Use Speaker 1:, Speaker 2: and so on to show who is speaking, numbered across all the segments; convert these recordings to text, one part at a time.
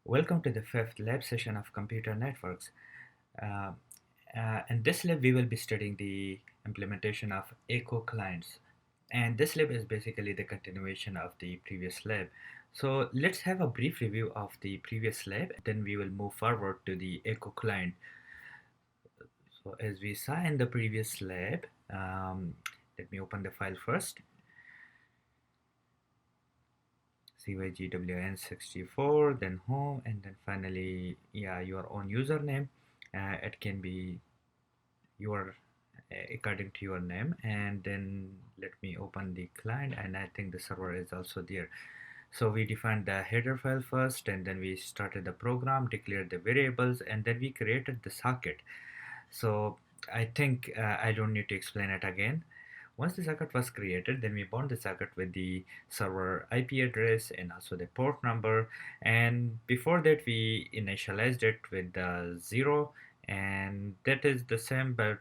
Speaker 1: Welcome to the fifth lab session of computer networks. Uh, in this lab, we will be studying the implementation of echo clients. And this lab is basically the continuation of the previous lab. So let's have a brief review of the previous lab, then we will move forward to the echo client. So as we saw in the previous lab, let me open the file first. cygwn64, then home, and then finally, yeah, your own username. It can be your according to your name, and then let me open the client, and I think the server is also there. So we defined the header file first, and then we started the program, declared the variables, and then we created the socket. So I think I don't need to explain it again. Once the socket was created, then we bound the socket with the server IP address and also the port number. And before that, we initialized it with the 0, and that is the same, but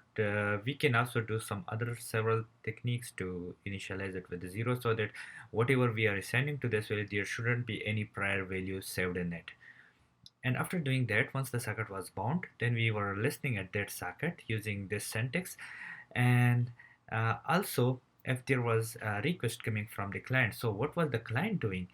Speaker 1: we can also do some other several techniques to initialize it with the 0, so that whatever we are assigning to this value, there shouldn't be any prior values saved in it. And after doing that, once the socket was bound, then we were listening at that socket using this syntax. And also, if there was a request coming from the client, so what was the client doing?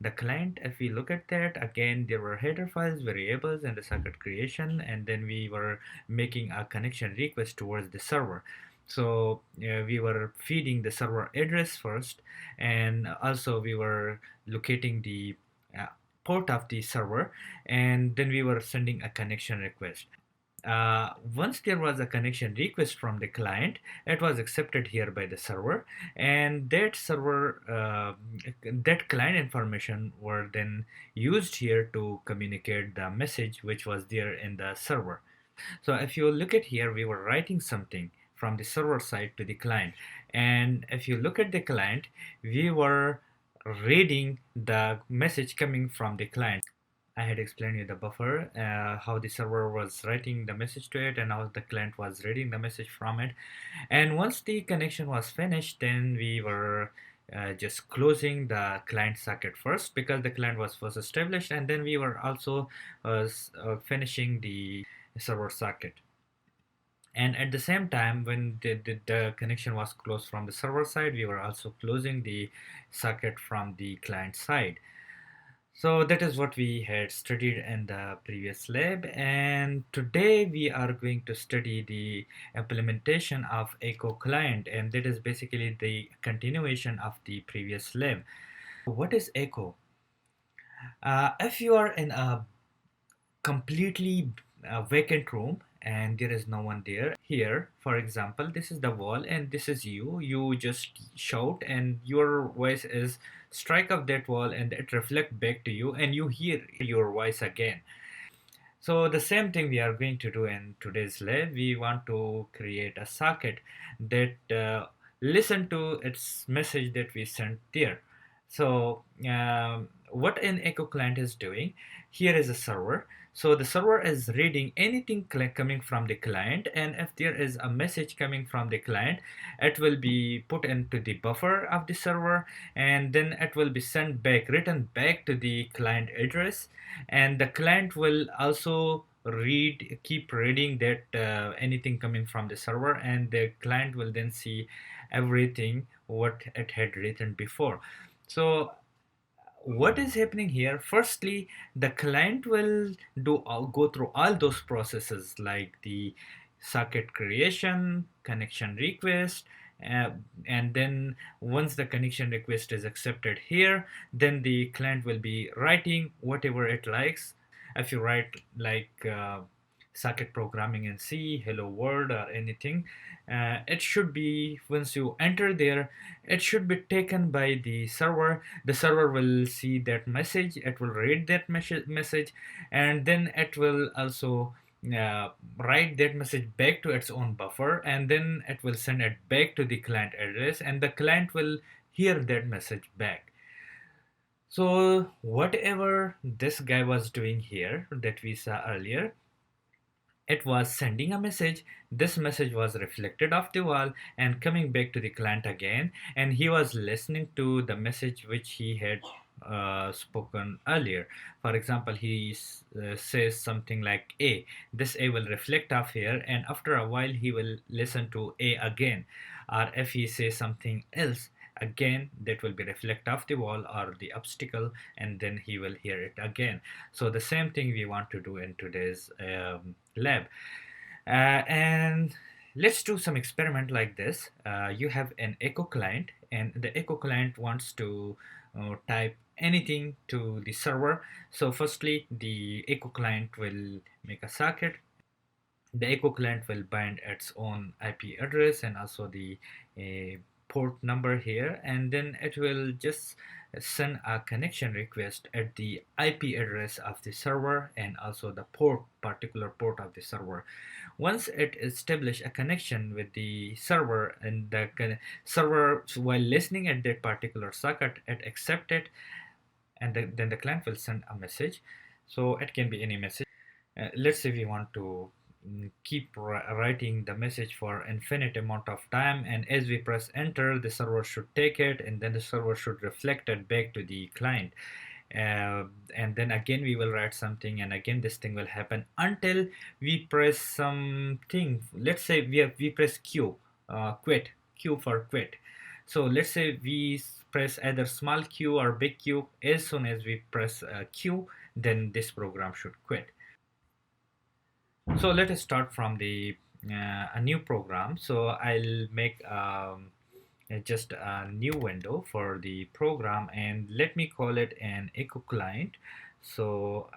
Speaker 1: The client, if we look at that, again, there were header files, variables, and the socket creation, and then we were making a connection request towards the server. So we were feeding the server address first, and also we were locating the uh, port of the server, and then we were sending a connection request. Once there was a connection request from the client, it was accepted here by the server, and that server, that client information were then used here to communicate the message which was there in the server. So if you look at here, we were writing something from the server side to the client, and if you look at the client, we were reading the message coming from the client. I had explained you the buffer, how the server was writing the message to it and how the client was reading the message from it. And once the connection was finished, then we were just closing the client socket first, because the client was first established, and then we were also finishing the server socket. And at the same time, when the connection was closed from the server side, we were also closing the socket from the client side. So that is what we had studied in the previous lab, and today we are going to study the implementation of Echo Client, and that is basically the continuation of the previous lab. What is Echo? If you are in a completely vacant room and there is no one there, here for example, this is the wall and this is you just shout and your voice is strike up that wall and it reflect back to you and you hear your voice again. So the same thing we are going to do in today's lab. We want to create a socket that listen to its message that we sent there. So what an echo client is doing, here is a server. So the server is reading anything coming from the client, and if there is a message coming from the client, it will be put into the buffer of the server, and then it will be sent back, written back to the client address, and the client will also keep reading that anything coming from the server, and the client will then see everything what it had written before. So what is happening here? Firstly, the client will go through all those processes like the socket creation, connection request, uh, and then once the connection request is accepted here, then the client will be writing whatever it likes. If you write like socket programming in C, hello world, or anything, it should be, once you enter there, it should be taken by the server. The server will see that message, it will read that message, and then it will also write that message back to its own buffer, and then it will send it back to the client address, and the client will hear that message back. So whatever this guy was doing here that we saw earlier, it was sending a message. This message was reflected off the wall and coming back to the client again, and he was listening to the message which he had spoken earlier. For example, he says something like A. This A will reflect off here, and after a while he will listen to A again. Or if he says something else, again that will be reflect off the wall or the obstacle, and then he will hear it again. So the same thing we want to do in today's lab. And let's do some experiment like this. You have an echo client, and the echo client wants to type anything to the server. So firstly, the echo client will make a socket. The echo client will bind its own IP address and also the uh, port number here, and then it will just send a connection request at the IP address of the server and also the particular port of the server. Once it establishes a connection with the server, and the server, while listening at that particular socket, it accepts it, and then the client will send a message. So it can be any message. Let's say we want to keep writing the message for infinite amount of time, and as we press enter, the server should take it, and then the server should reflect it back to the client. And then again we will write something, and again this thing will happen until we press something. Let's say we press q, quit, q for quit. So let's say we press either small q or big q. As soon as we press q, then this program should quit. So let us start from the a new program. So I'll make just a new window for the program, and let me call it an echo client. So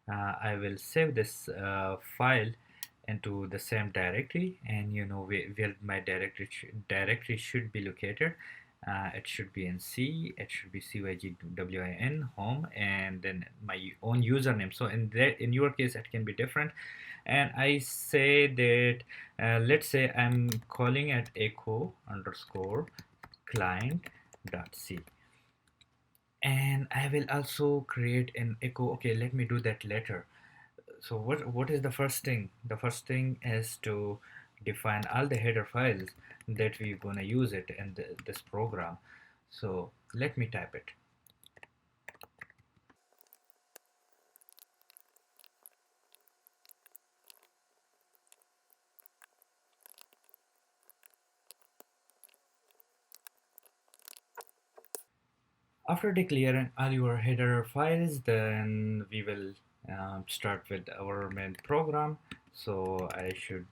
Speaker 1: I will save this file into the same directory, and you know where my directory should be located. It should be in C, it should be cygwin home, and then my own username. So in your case it can be different, and I say that let's say I'm calling it echo underscore client dot c, and I will also create an echo. Okay, let me do that later. So what is the first thing? The first thing is to define all the header files that we're gonna use it in this program. So let me type it. After declaring all your header files, then we will start with our main program. So I should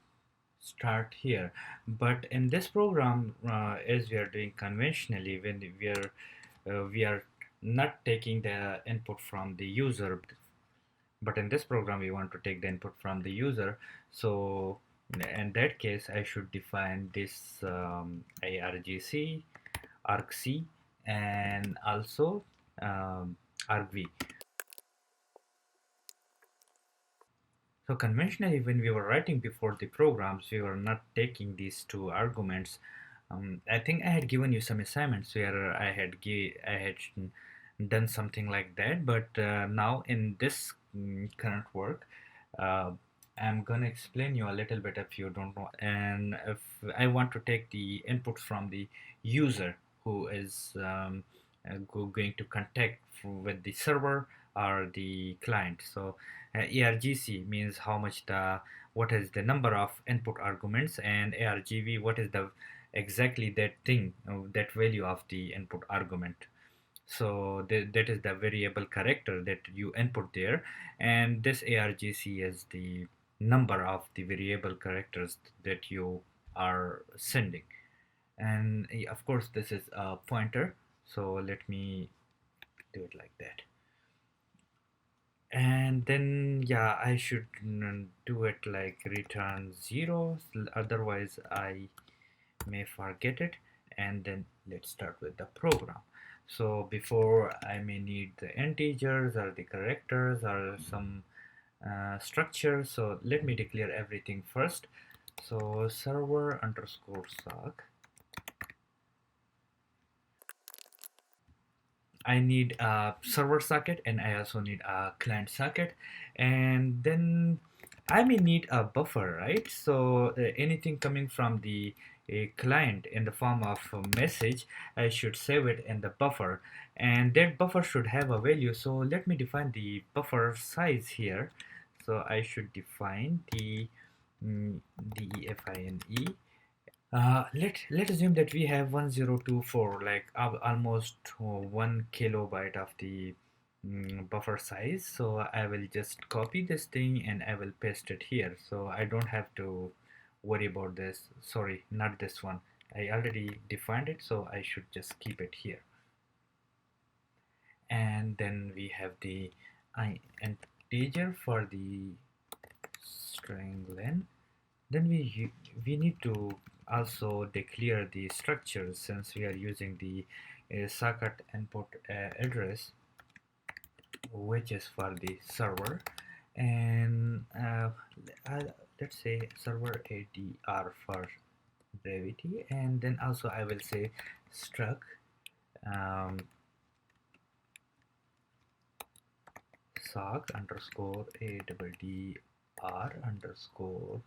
Speaker 1: start here. But in this program, as we are doing conventionally, when we are not taking the input from the user, but in this program we want to take the input from the user. So in that case I should define this argc, argc, and also argv. So conventionally, when we were writing before the programs, we were not taking these two arguments. I think I had given you some assignments where I had done something like that, but now in this current work, uh, I'm gonna explain you a little bit if you don't know. And if I want to take the input from the user who is going to contact with the server or the client. So argc means how much the what is the number of input arguments, and argv what is the exactly that thing, that value of the input argument. So that is the variable character that you input there, and this argc is the number of the variable characters that you are sending. And of course this is a pointer, so let me do it like that. And then yeah, I should do it like return 0, otherwise I may forget it. And then let's start with the program. So before, I may need the integers or the characters or some structure. So let me declare everything first. So server underscore sock, I need a server socket, and I also need a client socket, and then I may need a buffer, right? So anything coming from the a client in the form of a message, I should save it in the buffer, and that buffer should have a value. So let me define the buffer size here. So I should define the define. Let's assume that we have 1024, like almost 1 kilobyte of the buffer size. So I will just copy this thing and I will paste it here. So I don't have to worry about this. Sorry, not this one. I already defined it, so I should just keep it here. And then we have the integer for the string length. Then we need to also declare the structure, since we are using the socket input address, which is for the server, and let's say server ADR for brevity, and then also I will say struct um, sock underscore ADDR underscore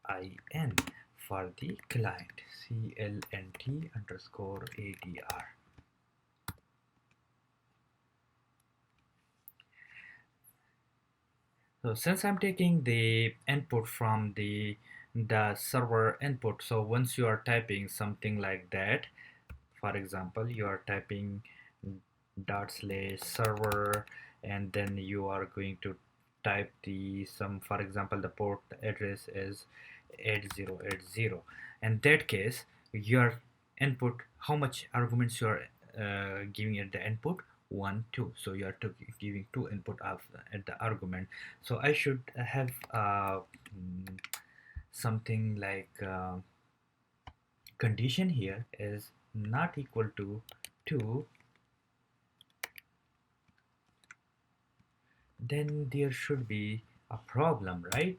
Speaker 1: IN for the client, CLNT underscore ADR. So since I'm taking the input from the server input, so once you are typing something like that, for example, you are typing dot slash server, and then you are going to type the some, for example, the port address is 8080. In that case, your input, how much arguments you are giving at the input, 1 2, so you are giving 2 input of at the argument. So I should have something like condition here is not equal to 2, then there should be a problem, right?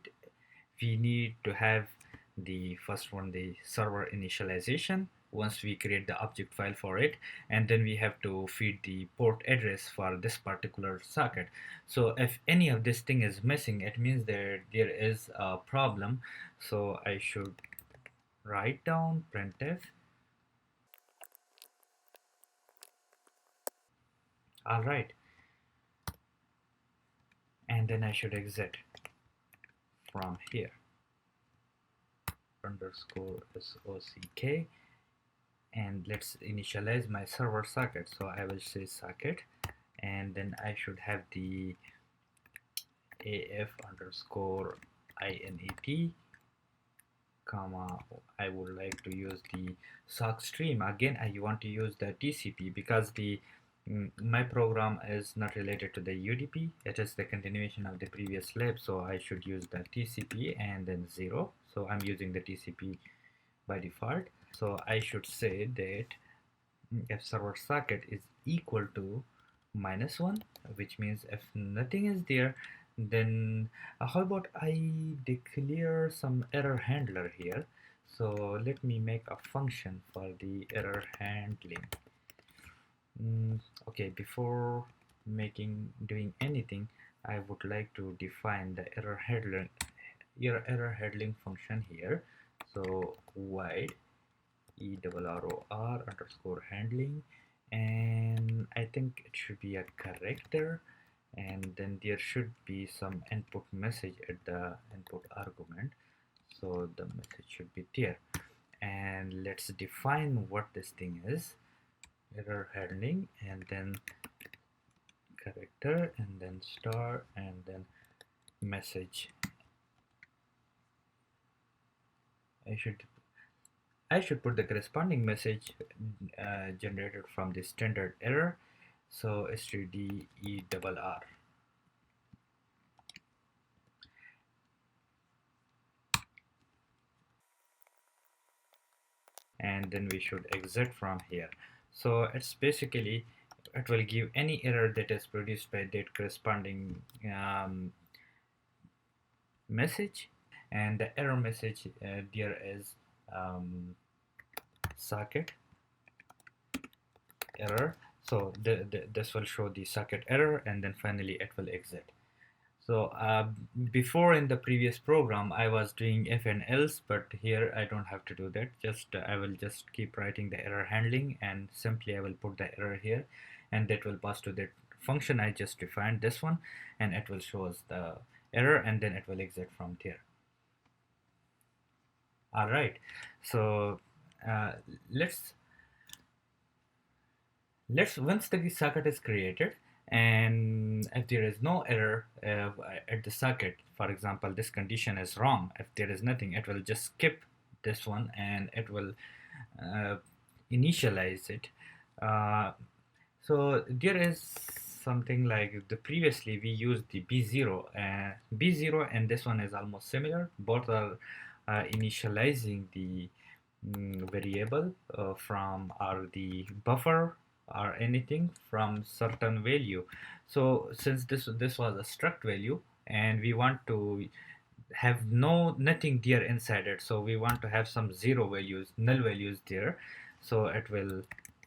Speaker 1: We need to have the first one, the server initialization, once we create the object file for it, and then we have to feed the port address for this particular socket. So if any of this thing is missing, it means that there is a problem. So I should write down printf. All right, and then I should exit from here, underscore sock, and let's initialize my server socket. So I will say socket, and then I should have the af underscore init, comma, I would like to use the sock stream. Again, I want to use the TCP because the my program is not related to the UDP. It is the continuation of the previous lab, so I should use the TCP and then 0. So I'm using the TCP by default. So I should say that if server socket is equal to -1, which means if nothing is there, then how about I declare some error handler here. So let me make a function for the error handling. Okay, before doing anything, I would like to define the error handling function here. So void error underscore handling, and I think it should be a character, and then there should be some input message at the input argument, so the message should be there. And let's define what this thing is: error handling, and then character, and then star, and then message. I should put the corresponding message generated from the standard error. So stderr. And then we should exit from here. So it's basically, it will give any error that is produced by that corresponding message, and the error message there is socket error. So this will show the socket error, and then finally it will exit. So before in the previous program, I was doing if and else, but here I don't have to do that. Just I will just keep writing the error handling, and simply I will put the error here, and that will pass to that function I just defined, this one, and it will show us the error, and then it will exit from there. All right. So uh, let's once the socket is created, and if there is no error at the socket, for example this condition is wrong, if there is nothing, it will just skip this one and it will uh, initialize it. uh, so there is something like the previously we used the b0, b0 and this one is almost similar. Both are initializing the variable from or the buffer or anything from certain value. So since this was a struct value and we want to have nothing there inside it, so we want to have some zero values, null values there. So it will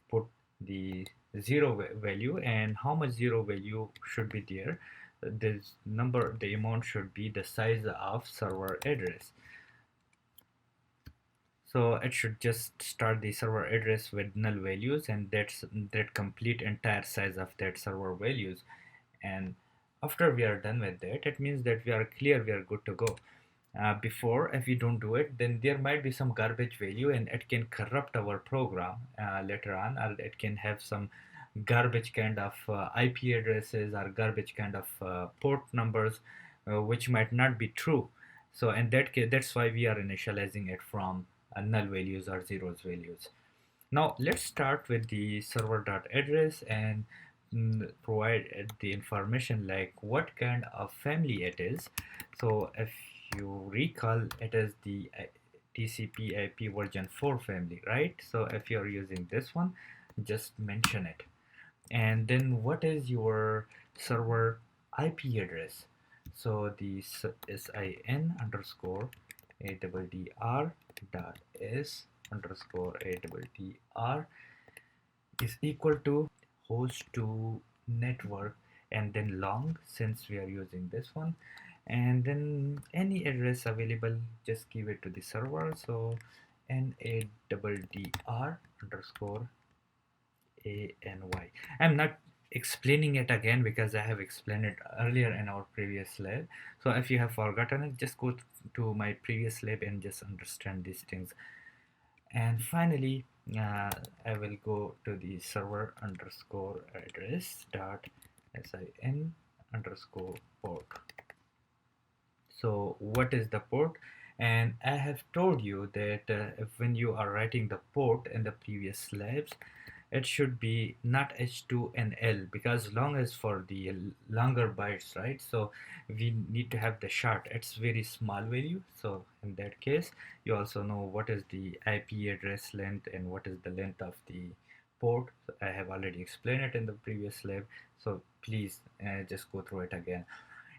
Speaker 1: put the zero value, and how much zero value should be there, this number, the amount should be the size of server address. So it should just start the server address with null values, and that complete entire size of that server values. And after we are done with that, it means that we are clear, we are good to go. Before, if we don't do it, then there might be some garbage value and it can corrupt our program later on, or it can have some garbage kind of IP addresses or garbage kind of port numbers, which might not be true. So in that case, that's why we are initializing it from null values or zeros values. Now let's start with the server.address and provide the information like what kind of family it is. So if you recall, it is the TCP IP version 4 family, right? So if you're using this one, just mention it. And then what is your server IP address? So the sin underscore addr dot s underscore addr is equal to host to network, and then long, since we are using this one, and then any address available, just give it to the server. So naddr underscore ANY. I'm not explaining it again because I have explained it earlier in our previous lab. So if you have forgotten it, just go to my previous lab and just understand these things. And finally, I will go to the server underscore address dot sin underscore port. So what is the port? And I have told you that if when you are writing the port in the previous labs, it should be not H2 and L, because long is for the longer bytes, right? So we need to have the short, it's very small value. So in that case, you also know what is the IP address length and what is the length of the port. So I have already explained it in the previous lab, so please just go through it again.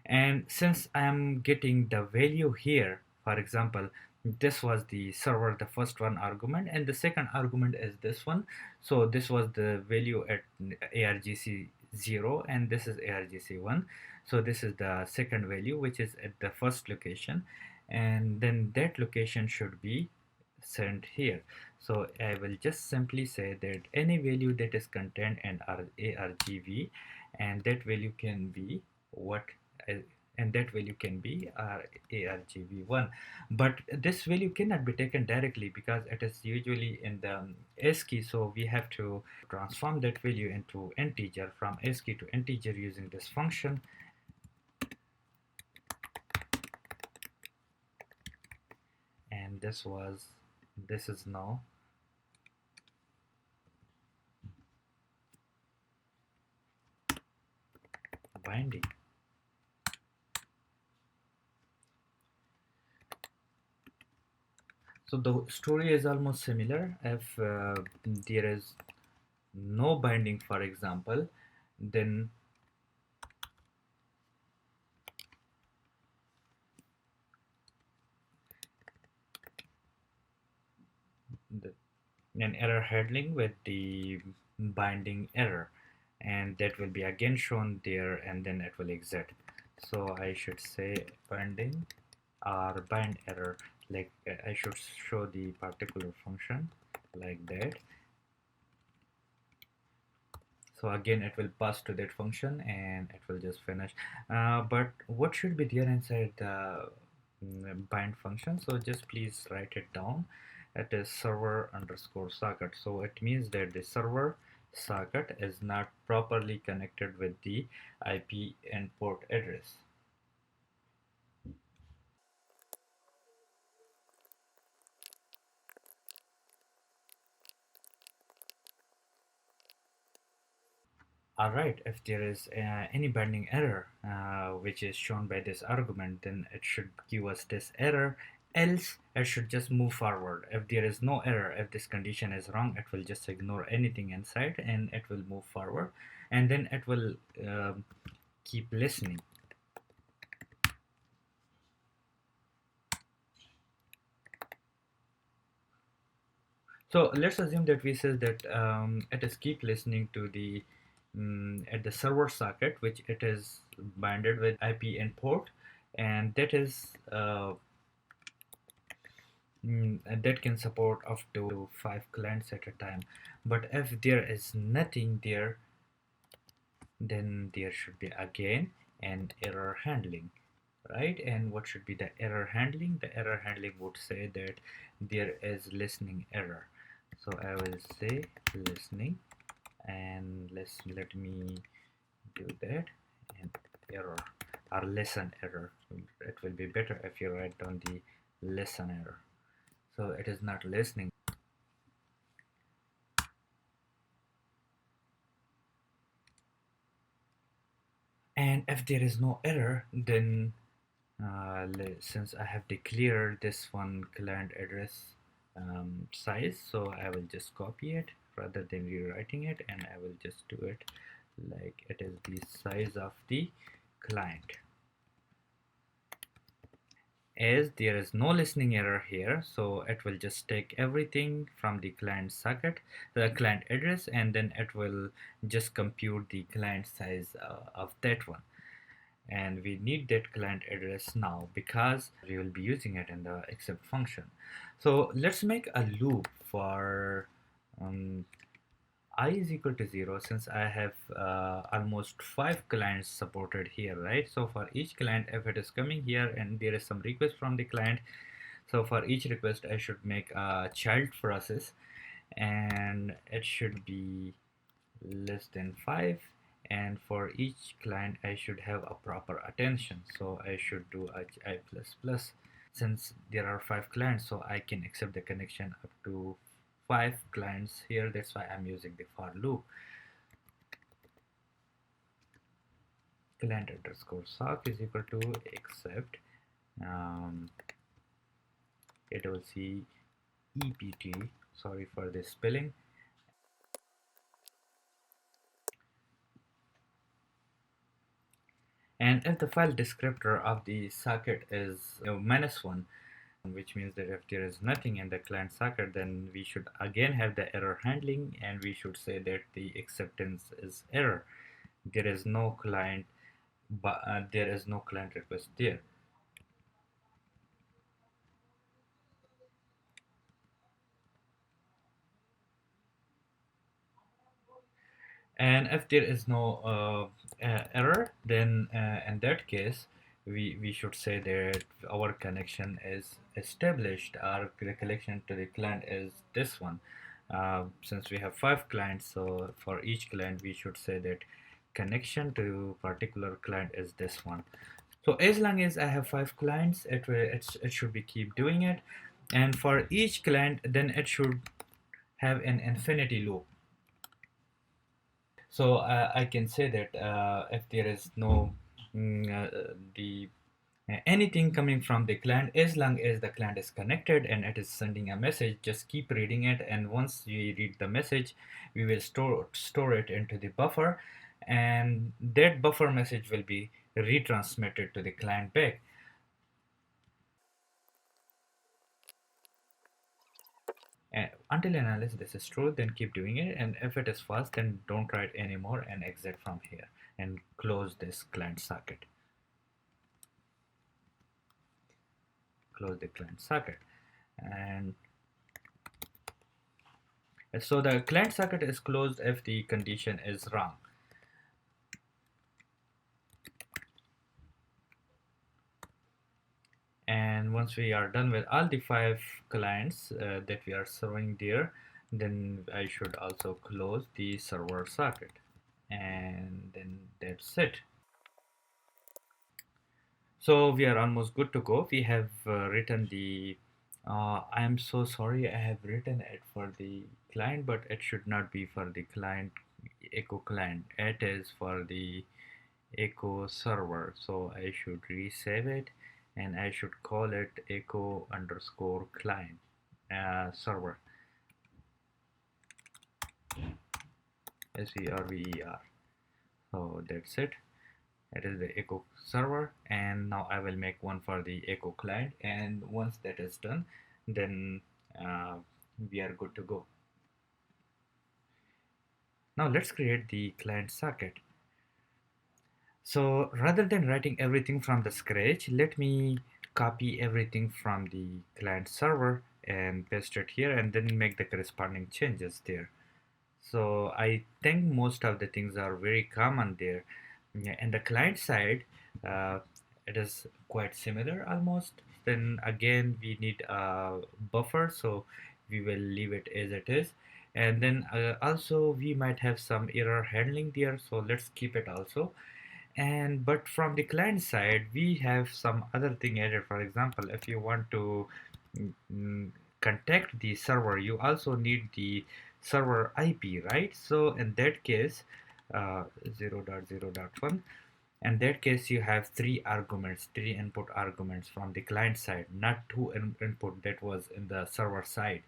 Speaker 1: And since I'm getting the value here, for example, this was the server, the first one argument, and the second argument is this one. So this was the value at argc 0 and this is argc 1. So this is the second value which is at the first location, and then that location should be sent here. So I will just simply say that any value that is contained in argv, and that value can be what uh, and that value can be argv1. But this value cannot be taken directly because it is usually in the ASCII, so we have to transform that value into integer from ASCII to integer using this function. And this is now binding. So the story is almost similar. If there is no binding, for example, then the, an error handling with the binding error, and that will be again shown there, and then it will exit. So I should say binding or bind error, like I should show the particular function like that. So again it will pass to that function and it will just finish. But what should be there inside the bind function? So just please write it down. It is server underscore socket. So it means that the server socket is not properly connected with the IP and port address. Alright, if there is any binding error which is shown by this argument, then it should give us this error, else it should just move forward. If there is no error, if this condition is wrong, it will just ignore anything inside and it will move forward, and then it will keep listening. So let's assume that we say that it is keep listening to the at the server socket, which it is binded with IP and port, and that is and that can support up to 5 clients at a time. But if there is nothing there, then there should be again an error handling, right? And what should be the error handling? The error handling would say that there is listening error. So I will say listening, and let me do that, and error or lesson error. It will be better if you write down the lesson error. So it is not listening. And if there is no error, then since I have declared this one client address size, so I will just copy it rather than rewriting it, and I will just do it like it is the size of the client. As there is no listening error here, so it will just take everything from the client socket, the client address, and then it will just compute the client size of that one. And we need that client address now because we will be using it in the accept function. So let's make a loop for um, I is equal to 0, since I have almost 5 clients supported here, right? So for each client, if it is coming here and there is some request from the client, so for each request I should make a child process, and it should be less than 5, and for each client I should have a proper attention, so I should do a I plus plus. Since there are 5 clients, so I can accept the connection up to 5 clients here. That's why I'm using the for loop. Client underscore sock is equal to accept um, it will see ept, sorry for the spelling. And if the file descriptor of the socket is -1, which means that if there is nothing in the client socket, then we should again have the error handling, and we should say that the acceptance is error. There is no client, but there is no client request there. And if there is no error, then in that case we should say that our connection is established. Our connection to the client is this one. Since we have 5 clients, so for each client we should say that connection to particular client is this one. So as long as I have 5 clients, it should be keep doing it, and for each client then it should have an infinity loop. So I can say that if there is no the anything coming from the client, as long as the client is connected and it is sending a message, just keep reading it, and once we read the message, we will store it into the buffer, and that buffer message will be retransmitted to the client back. Until and unless this is true, then keep doing it, and if it is false, then don't write anymore and exit from here and close this client socket. close the client socket. And so the client socket is closed if the condition is wrong. And once we are done with all the 5 clients that we are serving there, then I should also close the server socket, and then that's it. So we are almost good to go. We have written the I'm so sorry, I have written it for the client, but it should not be for the client echo client. It is for the echo server. So I should resave it, and I should call it echo underscore client server, server. So that's it. It is the echo server, and now I will make one for the echo client, and once that is done, then uh, we are good to go. Now let's create the client socket. So rather than writing everything from the scratch, let me copy everything from the client server and paste it here, and then make the corresponding changes there. So I think most of the things are very common there. Yeah, and the client side, uh, it is quite similar almost. Then again, we need a buffer, so we will leave it as it is. And then also we might have some error handling there, so let's keep it also. And but from the client side, we have some other thing added. For example, if you want to mm, contact the server, you also need the server IP, right? So in that case, 0.0.1, in that case you have three input arguments from the client side, not two input that was in the server side.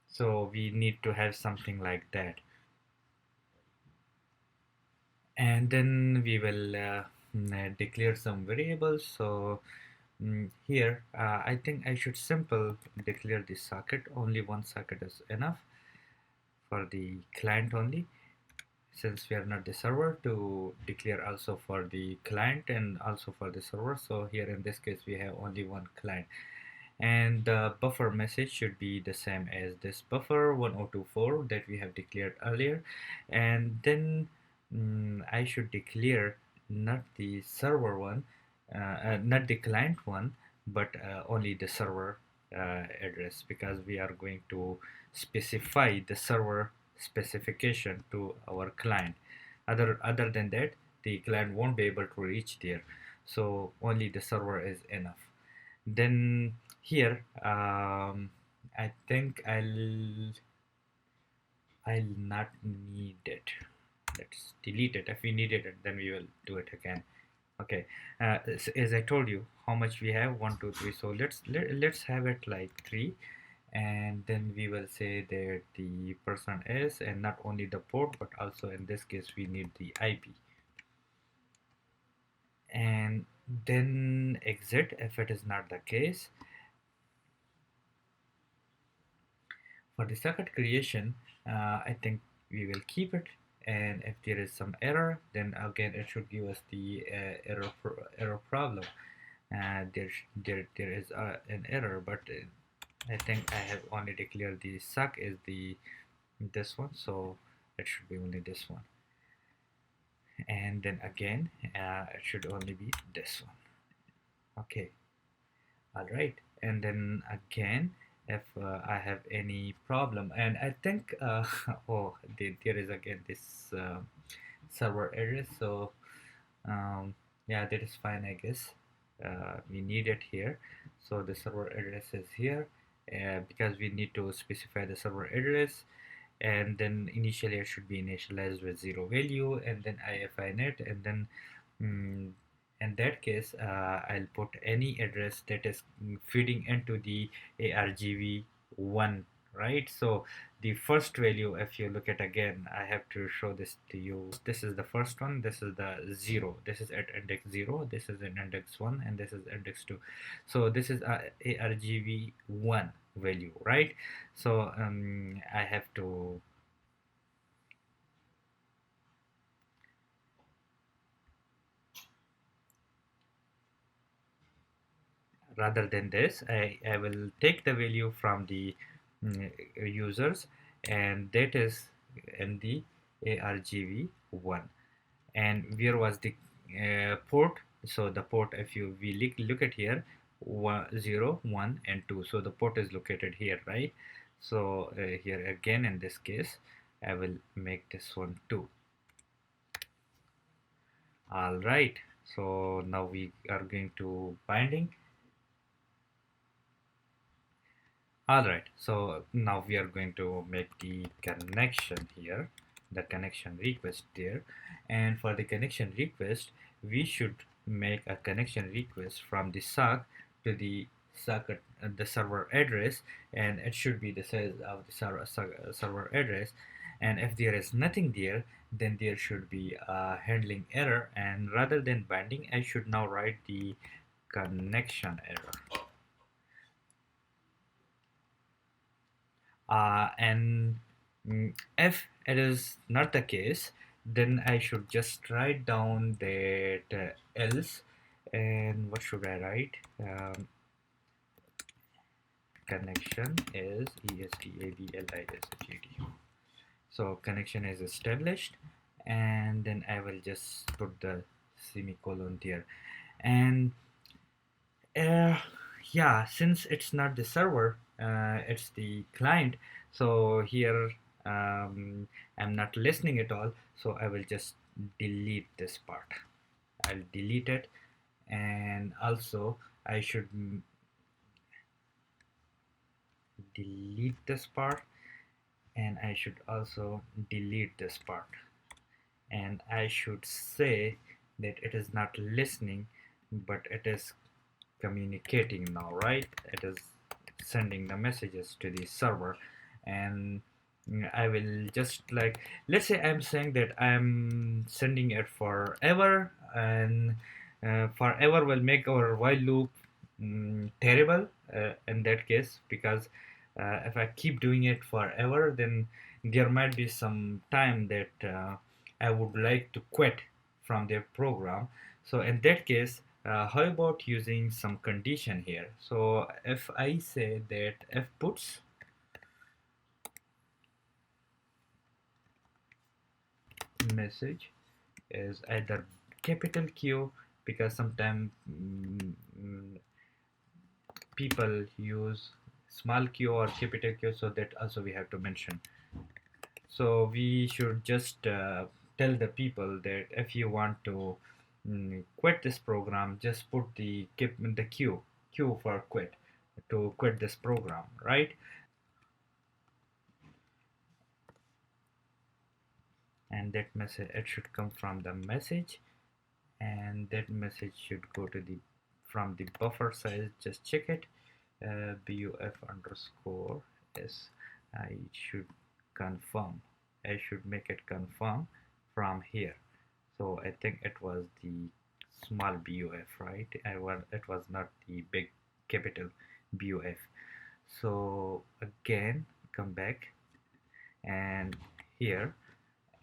Speaker 1: So we need to have something like that. And then we will declare some variables. So here I think I should simple declare the socket. Only one socket is enough for the client only, since we are not the server, to declare also for the client and also for the server. So here in this case we have only one client, and the buffer message should be the same as this buffer 1024 that we have declared earlier. And then I should declare not the server one, not the client one, but only the server address, because we are going to specify the server specification to our client. Other than that, the client won't be able to reach there, so only the server is enough. Then here I think I'll not need it. Let's delete it. If we needed it, then we will do it again. Okay. As I told you, how much we have, 1 2 3. So let's have it like 3, and then we will say that the person is, and not only the port, but also in this case we need the IP. And then exit if it is not the case. For the socket creation, I think we will keep it, and if there is some error, then again it should give us the error problem. There is an error, but I think I have only declared the suck is the this one, so it should be only this one. And then again, it should only be this one. Okay, all right. And then again, if I have any problem, and I think oh, there is again this server address. So yeah, that is fine, I guess. We need it here. So the server address is here, because we need to specify the server address. And then initially it should be initialized with 0 value, and then ifine it, and then mm, in that case I'll put any address that is feeding into the argv1, right? So the first value, if you look at again, I have to show this to you. This is the first one, this is the 0, this is at index 0, this is in index 1, and this is index 2. So this is argv1 value, right? So I have to rather than this, I will take the value from the users, and that is in the argv1. And where was the port? So the port, if you we look at here, 0 1 and 2, so the port is located here, right? So here again, in this case, I will make this one 2. All right, so now we are going to binding. All right, so now we are going to make the connection here, the connection request there. And for the connection request, we should make a connection request from the sock to the socket, the server address, and it should be the size of the server address. And if there is nothing there, then there should be a handling error. And rather than binding, I should now write the connection error. And if it is not the case, then I should just write down that else. And what should I write? Connection is established. So connection is established, and then I will just put the semicolon there. And Uh, yeah, since it's not the server, it's the client. So here, I'm not listening at all. So I will just delete this part. I'll delete it, and also I should delete this part, and I should also delete this part. And I should say that it is not listening, but it is communicating now, right? It is sending the messages to the server. And I will just, like, let's say I'm saying that I'm sending it forever, and forever will make our while loop terrible in that case, because if I keep doing it forever, then there might be some time that I would like to quit from their program. So in that case, how about using some condition here? So if I say that if puts message is either capital Q, because sometimes people use small q or capital Q, so that also we have to mention. So we should just tell the people that if you want to quit this program, just put the Q for quit, to quit this program, right? And that message, it should come from the message, and that message should go to the from the buffer size. Just check it, buf underscore s. I should confirm, I should make it confirm from here. So I think it was the small buf, right? It was not the big capital buf. So again, come back and here,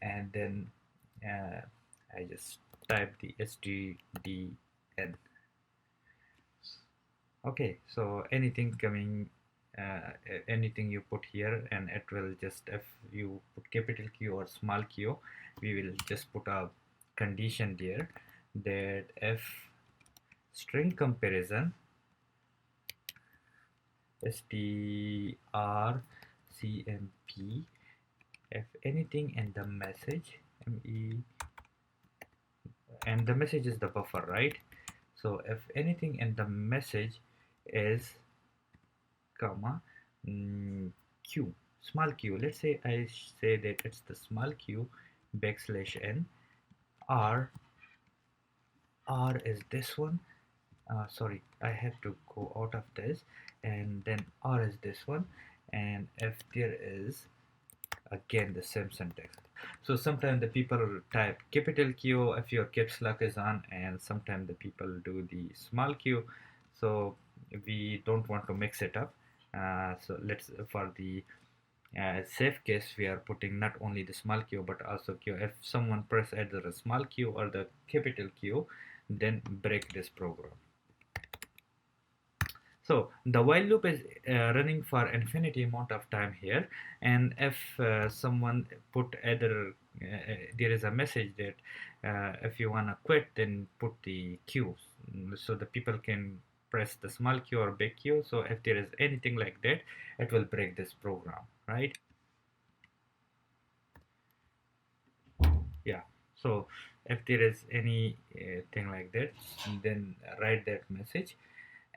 Speaker 1: and then I just type the stdn. Okay, so anything coming, anything you put here, and it will just, if you put capital Q or small q, we will just put a condition there, that if string comparison strcmp, if anything in the message, and the message is the buffer, right? So if anything in the message is comma q, small q, let's say I say that it's the small q backslash n, r is this one, sorry, I have to go out of this, and then r is this one. And if there is, again the same syntax. So sometimes the people type capital Q if your caps lock is on, and sometimes the people do the small q. So we don't want to mix it up. So let's, for the safe case, we are putting not only the small q but also q. If someone press either a small q or the capital Q, then break this program. So the while loop is running for infinity amount of time here, and if someone put either there is a message that if you wanna quit, then put the Q, so the people can press the small q or big Q. So if there is anything like that, it will break this program, right? Yeah. So if there is any thing like that, then write that message,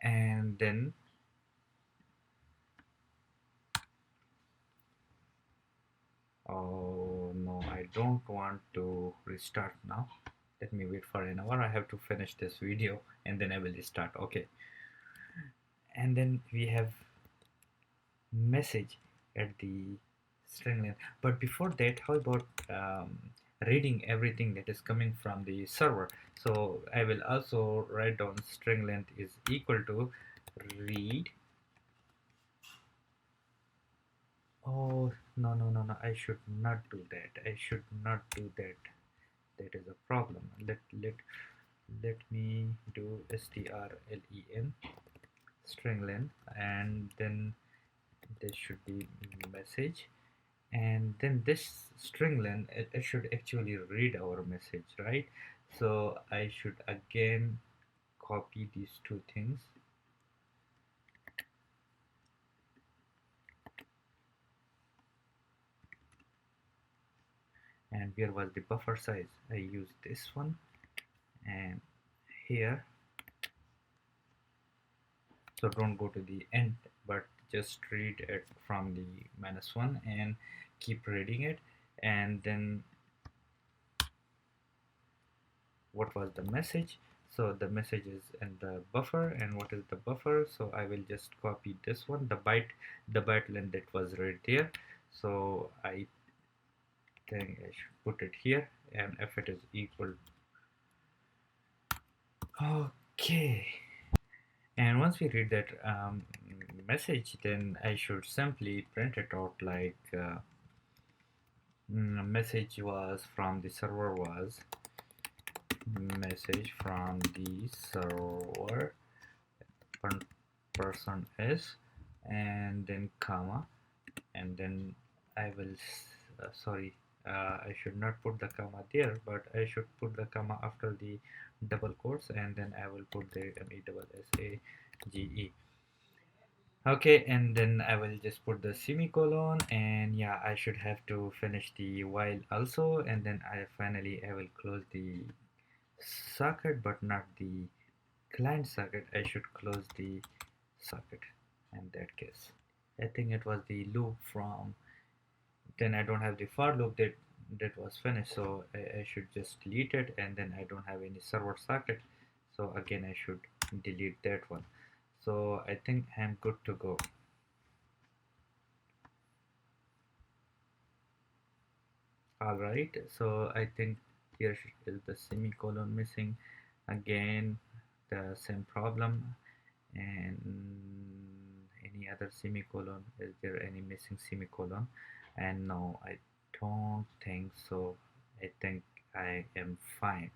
Speaker 1: and then oh no, I don't want to restart now. Let me wait for an hour. I have to finish this video and then I will restart. Okay. And then we have message at the string length. But before that, how about reading everything that is coming from the server? So I will also write down string length is equal to read. Oh, no, no, no, no. I should not do that. I should not do that. That is a problem. Let me do strlen string length, and then this should be message, and then this string length, it should actually read our message, right? So I should again copy these two things, and where was the buffer size? I use this one, and here. So don't go to the end, but just read it from the -1 and keep reading it. And then what was the message? So the message is in the buffer, and what is the buffer? So I will just copy this one, the byte length that was right there. So I think I should put it here, and if it is equal, okay. And once we read that message, then I should simply print it out like message was from the server was message from the server person is, and then comma, and then I will sorry, I should not put the comma there, but I should put the comma after the double quotes, and then I will put the MESSAGE. Okay, and then I will just put the semicolon, and yeah, I should have to finish the while also, and then I will close the socket, but not the client socket. I should close the socket in that case. I think it was the loop from, then I don't have the for loop that was finished, so I should just delete it, and then I don't have any server socket, so again I should delete that one. So I think I'm good to go. All right, so I think here is the semicolon missing again, the same problem. And any other semicolon, is there any missing semicolon? And no, I don't think so. I think I am fine.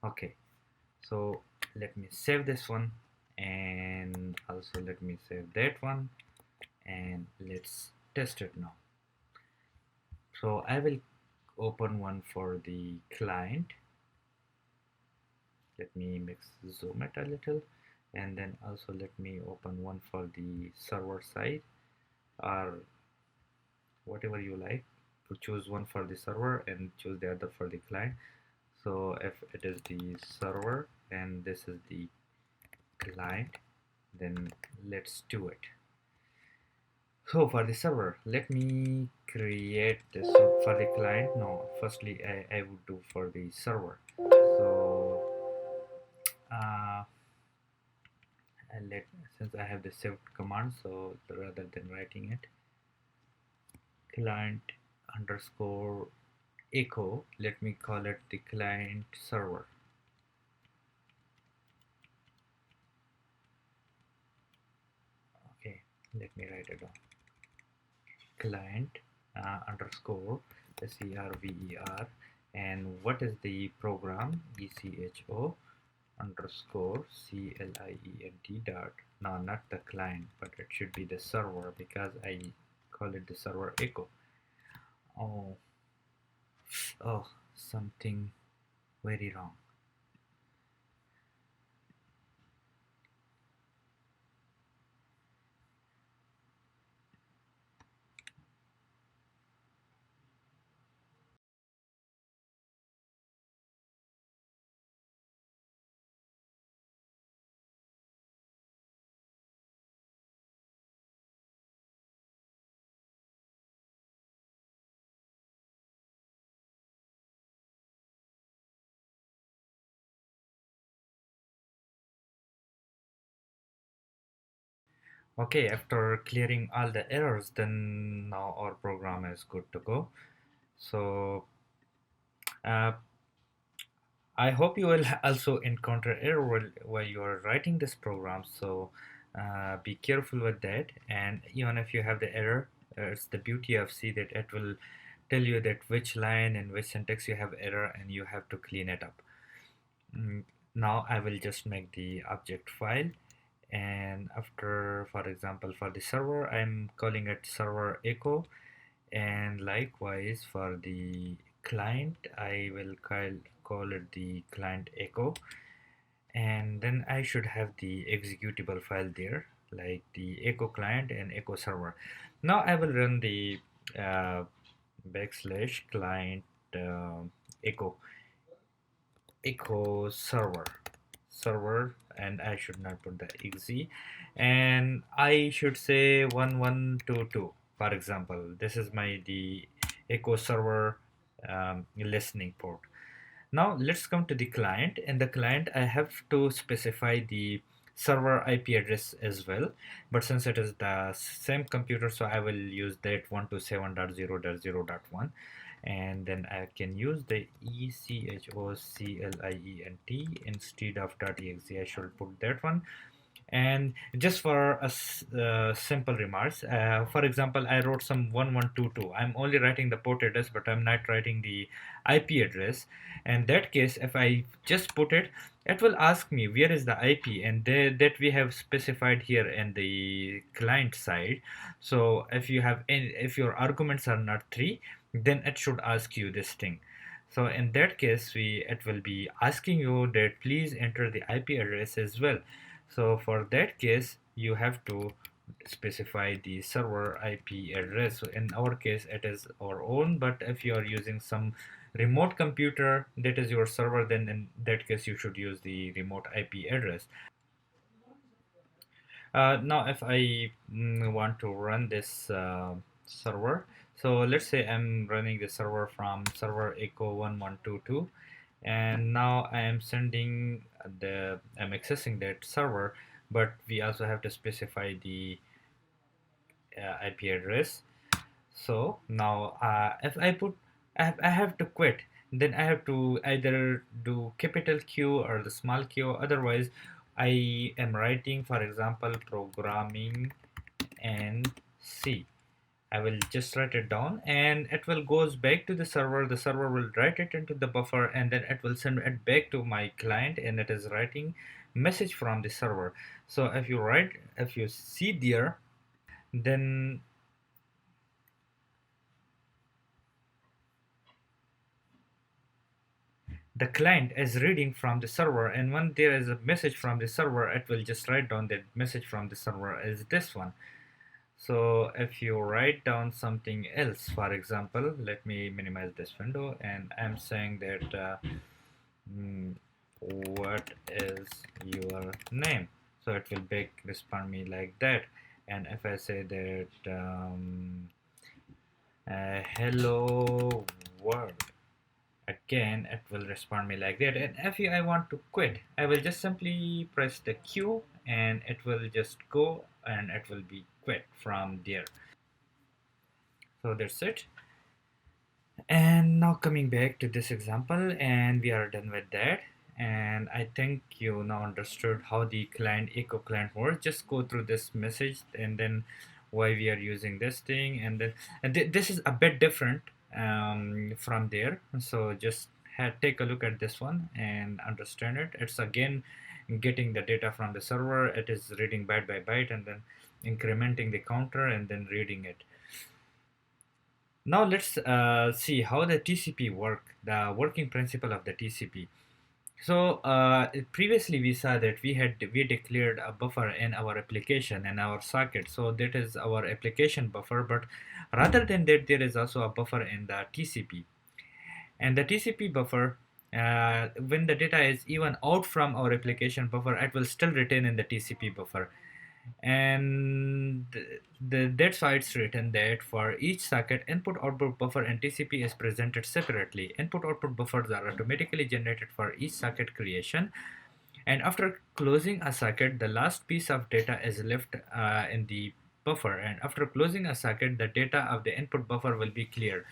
Speaker 1: Okay, so let me save this one, and also let me save that one, and let's test it now. So I will open one for the client. Let me zoom it a little, and then also let me open one for the server side, or whatever you like, to choose one for the server and choose the other for the client. So if it is the server and this is the client, then let's do it. So for the server, let me create this. So for the client, no, firstly I would do for the server. So uh, let since I have the saved command, so rather than writing it, client underscore echo, let me call it the client server. Okay, let me write it down. Client underscore server, and what is the program? Echo underscore client dot, no, not the client, but it should be the server because I call it the server echo. Oh, oh, something very wrong. Okay, after clearing all the errors, then now our program is good to go. So uh, I hope you will also encounter error while you are writing this program. So be careful with that. And even if you have the error, it's the beauty of C that it will tell you that which line and which syntax you have error, and you have to clean it up. Mm, Now I will just make the object file, and after, for example, for the server, I'm calling it server echo, and likewise for the client, I will call it the client echo, and then I should have the executable file there, like the echo client and echo server. Now I will run the uh, backslash client uh, echo server, and I should not put the exe, and I should say 1122, for example. This is my the echo server listening port. Now let's come to the client. In the client, I have to specify the server IP address as well. But since it is the same computer, so I will use that 127.0.0.1. And then I can use the ECHOCLIENT instead of .exe. I should put that one. And just for a simple remarks, for example, I wrote some 1122. I'm only writing the port address, but I'm not writing the IP address. In that case, if I just put it, it will ask me where is the IP, and that we have specified here in the client side. So if your arguments are not 3, then it should ask you this thing. So in that case, it will be asking you that please enter the IP address as well. So for that case, you have to specify the server IP address. So in our case, it is our own, but if you are using some remote computer that is your server, then in that case, you should use the remote IP address. Now, if I want to run this server, so let's say I'm running the server from server echo 1122, and now I am I'm accessing that server, but we also have to specify the IP address. So now if I have to quit, then I have to either do capital Q or the small q. Otherwise, I am writing, for example, programming and C. I will just write it down, and it will goes back to the server. The server will write it into the buffer, and then it will send it back to my client, and it is writing message from the server. So if you see there, then the client is reading from the server, and when there is a message from the server, it will just write down that message from the server is this one. So if you write down something else, for example, let me minimize this window, and I'm saying that mm, what is your name? So it will back respond me like that. And if I say that hello world, again it will respond me like that. And if I want to quit, I will just simply press the Q, and it will just go, and it will be quit from there. So that's it. And now coming back to this example, and we are done with that. And I think you now understood how the client echo client works. Just go through this message, and then why we are using this thing, and then this is a bit different from there. So just take a look at this one and understand it. It's again getting the data from the server. It is reading byte by byte and then incrementing the counter and then reading it. Now let's see how the TCP the working principle of the TCP. So previously we saw that we declared a buffer in our application and our socket. So that is our application buffer. But rather than that, there is also a buffer in the TCP. And the TCP buffer, when the data is even out from our application buffer, it will still retain in the TCP buffer. And that's why it's written that for each socket, input output buffer and TCP is presented separately. Input output buffers are automatically generated for each socket creation, and after closing a socket, the last piece of data is left in the buffer, and after closing a socket, the data of the input buffer will be cleared.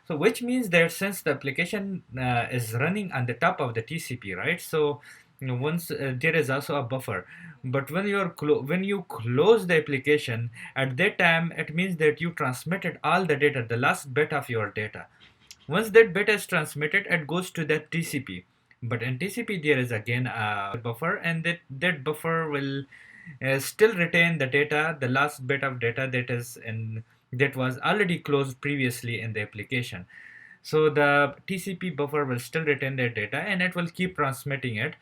Speaker 1: So which means that since the application is running on the top of the TCP, right? So once there is also a buffer, but when you close the application, at that time it means that you transmitted all the data, the last bit of your data. Once that bit is transmitted, it goes to that TCP. But in TCP there is again a buffer, and that buffer will still retain the data, the last bit of data that was already closed previously in the application. So the TCP buffer will still retain that data and it will keep transmitting it.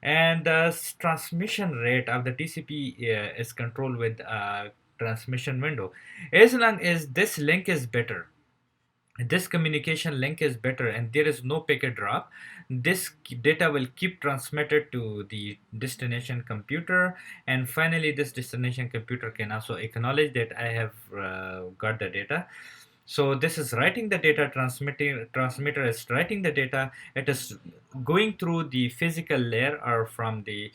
Speaker 1: And the transmission rate of the TCP is controlled with a transmission window. As long as this link is better, this communication link is better and there is no packet drop, this data will keep transmitted to the destination computer, and finally this destination computer can also acknowledge that I have got the data. So this is writing the data, transmitter is writing the data, it is going through the physical layer or from the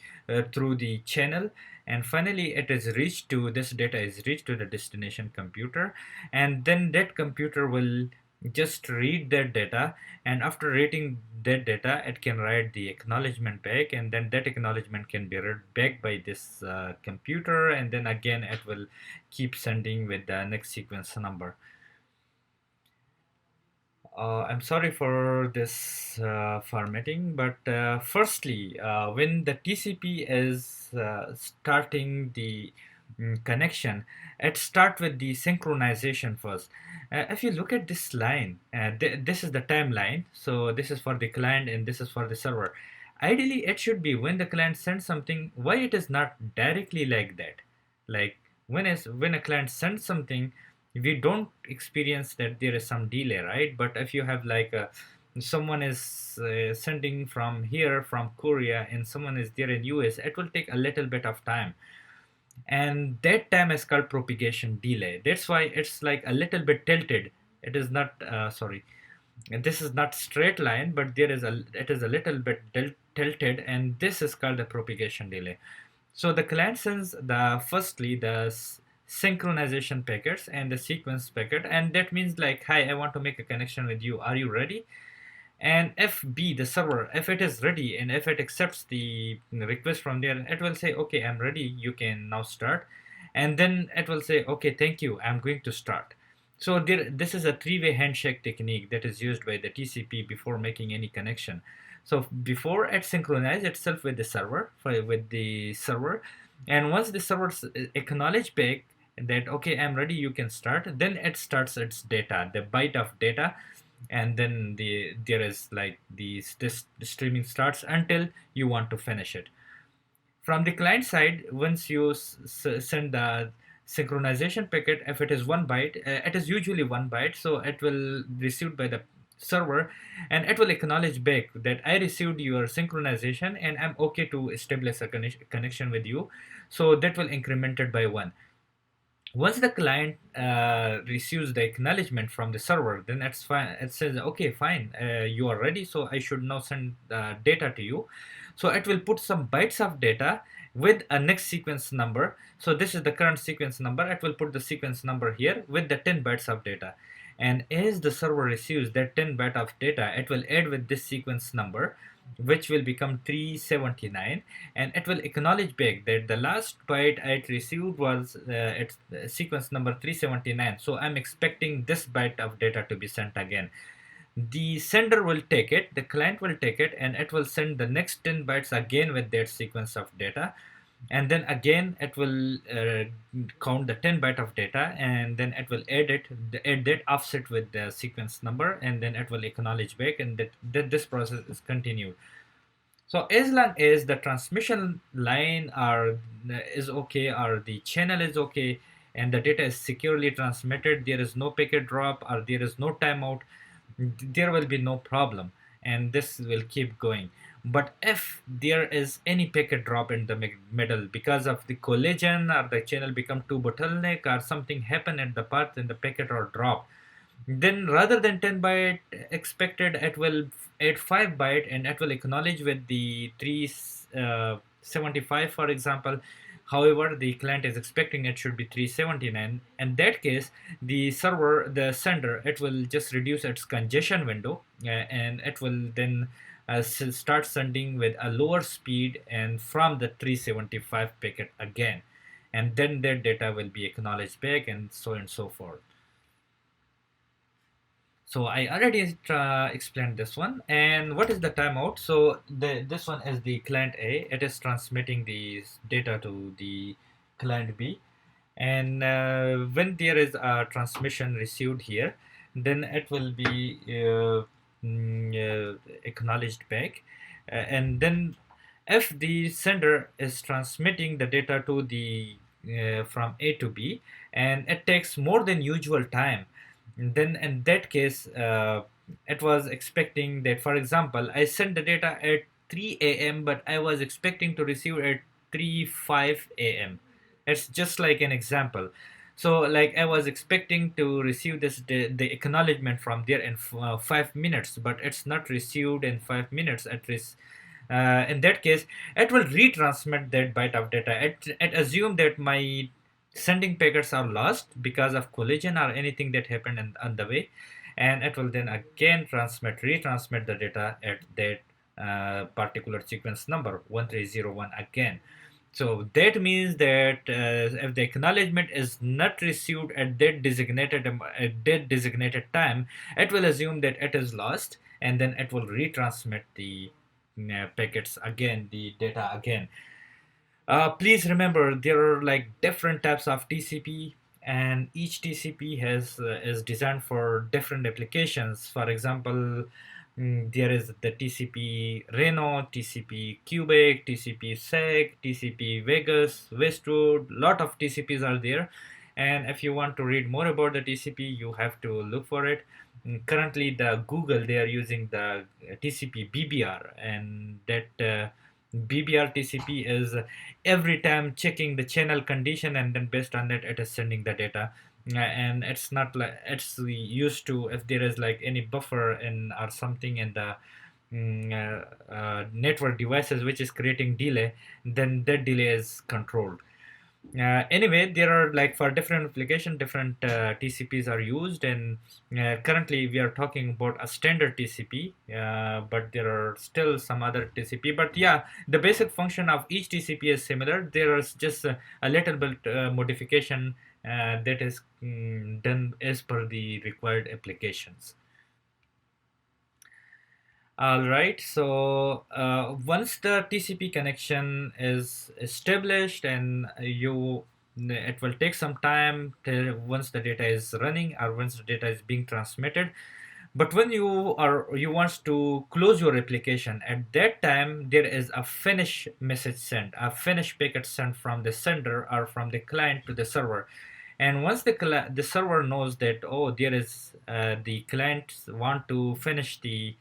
Speaker 1: through the channel, and finally it is reached to this data is reached to the destination computer, and then that computer will just read that data, and after reading that data it can write the acknowledgement back, and then that acknowledgement can be read back by this computer, and then again it will keep sending with the next sequence number. I'm sorry for this formatting, but firstly, when the TCP is starting the connection, it start with the synchronization first. If you look at this line, this is the timeline. So this is for the client and this is for the server. Ideally, it should be when the client sends something. Why it is not directly like that? Like when a client sends something, we don't experience that there is some delay, right? But if you have like someone is sending from here from Korea and someone is there in US, it will take a little bit of time, and that time is called propagation delay. That's why it's like a little bit tilted. It is not sorry, this is not straight line, but it is a little bit tilted, and this is called the propagation delay. So the client sends firstly the synchronization packets and the sequence packet, and that means like, hi, I want to make a connection with you, are you ready? And if B, the server, if it is ready and if it accepts the request from there, it will say, okay, I'm ready, you can now start. And then it will say, okay, thank you, I'm going to start. So this is a three-way handshake technique that is used by the TCP before making any connection. So before it synchronizes itself with the server, and once the server acknowledge back that, okay, I'm ready, you can start, then it starts its data, the byte of data, and then there is like this streaming starts until you want to finish it. From the client side, once you send the synchronization packet, if it is 1 byte, it is usually 1 byte, so it will received by the server, and it will acknowledge back that I received your synchronization and I'm okay to establish a connection with you. So that will increment it by 1. Once the client receives the acknowledgement from the server, then it's fine. It says, okay, fine, you are ready, so I should now send data to you. So it will put some bytes of data with a next sequence number. So this is the current sequence number. It will put the sequence number here with the 10 bytes of data. And as the server receives that 10 byte of data, it will add with this sequence number, which will become 379, and it will acknowledge back that the last byte I received was its sequence number 379, so I'm expecting this byte of data to be sent again. the sender will take it, the client will take it, and it will send the next 10 bytes again with that sequence of data. And then again it will count the 10 byte of data, and then it will add that offset with the sequence number, and then it will acknowledge back, and that this process is continued. So as long as the transmission line is okay, or the channel is okay, and the data is securely transmitted, there is no packet drop or there is no timeout, there will be no problem, and this will keep going. But if there is any packet drop in the middle because of the collision, or the channel become too bottleneck, or something happen at the path and the packet or drop, then rather than 10 byte expected, it will add 5 byte, and it will acknowledge with the 375, for example. However, the client is expecting it should be 379. In that case, the sender, it will just reduce its congestion window, and it will then start sending with a lower speed and from the 375 packet again. And then their data will be acknowledged back, and so on and so forth. So I already explained this one. And what is the timeout? So this one is the client A. It is transmitting the data to the client B. And when there is a transmission received here, then it will be acknowledged back. And then if the sender is transmitting the data to the from A to B, and it takes more than usual time, then in that case, it was expecting that, for example, I sent the data at 3 a.m., but I was expecting to receive at 3:05 a.m. It's just like an example. So like I was expecting to receive the acknowledgement from there in 5 minutes, but it's not received in 5 minutes. In that case, it will retransmit that byte of data. It assume that my sending packets are lost because of collision or anything that happened on the way, and it will then again retransmit the data at that particular sequence number 1301 again. So that means that if the acknowledgement is not received at that designated time, it will assume that it is lost, and then it will retransmit the packets again, the data again. Please remember, there are like different types of TCP, and each TCP is designed for different applications. For example, there is the TCP Reno, TCP Quebec, TCP SEC, TCP Vegas, Westwood. Lot of TCPs are there, and if you want to read more about the TCP, you have to look for it. Currently, the Google, they are using the TCP BBR, and that BBR TCP is every time checking the channel condition, and then based on that it is sending the data. And it's not like it's used to, if there is like any buffer in or something in the network devices which is creating delay, then that delay is controlled. Anyway, there are like for different application, different TCPs are used, and currently we are talking about a standard TCP, but there are still some other TCP. But yeah, the basic function of each TCP is similar. There is just a little bit modification that is done as per the required applications. All right, so once the TCP connection is established, and it will take some time till once the data is running or once the data is being transmitted. But when you want to close your application, at that time there is a finish message sent, a finish packet sent from the sender or from the client to the server. And once the server knows that, oh, there is the client want to finish the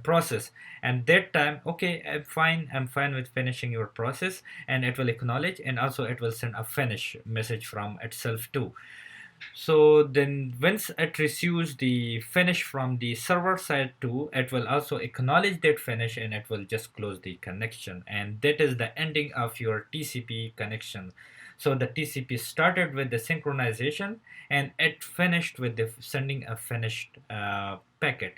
Speaker 1: process, and that time, okay, I'm fine with finishing your process, and it will acknowledge, and also it will send a finish message from itself too. So then once it receives the finish from the server side too, it will also acknowledge that finish, and it will just close the connection, and that is the ending of your TCP connection. So the TCP started with the synchronization, and it finished with the sending a finished packet.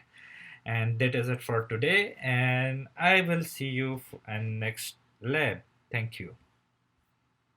Speaker 1: And that is it for today, and I will see you in next lab. Thank you.